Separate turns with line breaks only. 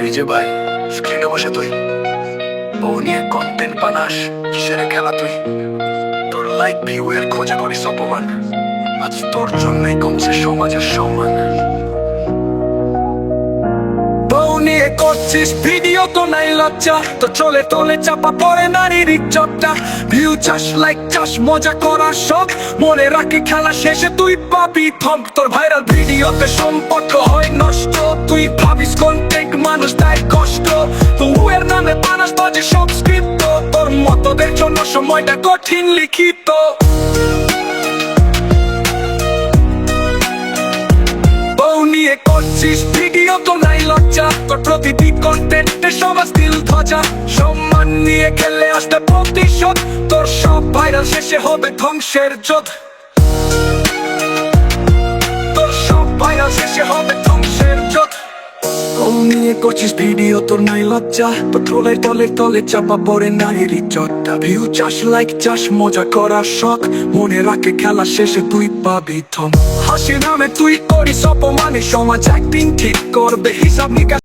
এই যে ভাই, স্ক্রিনে বসে তুই বউ নিয়ে কন্টেন্ট বানাস, কিসের খেলা তুই? তোর লাইক ভিউ এর খোঁজে করিস অপমান, আজ তোর জন্যই কমছে সমাজের সম্মান। বউ নিয়ে করছিস ভিডিও, তো নাই লজ্জা, তো চলে তোলে চাপা পড়ে নারীর ইজ্জতটা। ভিউ চাস, লাইক চাস, মজা করার শখ, মনে রাখি খেলা শেষে তুই পাবি থম। তোর ভাইরাল ভিডিওতে সম্পর্ক হয় নষ্ট, তুই ভাবিস কন্টেন্ট মানুষ তাই কষ্ট। তো এর নামে বানাস বাজে সব স্ক্রিপ্ট, তোর মতদের জন্য সময়টা কঠিন লিখিত। বউ নিয়ে করছিস ভিডিও, তো নাই লজ্জা, তোর প্রতিটি কন্টেন্টে সবার দিল ধ্বজা। সম্মান নিয়ে খেলে আসতে প্রতিশোধ, তোর সব ভাইরাল শেষে হবে ধ্বংসের জোট। তোর সব ভাইরাল শেষে হবে ধ্বংসের জোট। বউ নিয়ে করছিস ভিডিও, তোর নাই লজ্জা, তোর ট্রোলের তলে তলে চাপা পড়ে নারীর ইজ্জতটা। ভিউ চাস, লাইক চাস, মজা করার শখ, মনে রাখে খেলা শেষে তুই পাবি থম। হাসি নামে তুই করিস অপমানে, সমাজ একদিন ঠিক করবে হিসাব নিকাশ।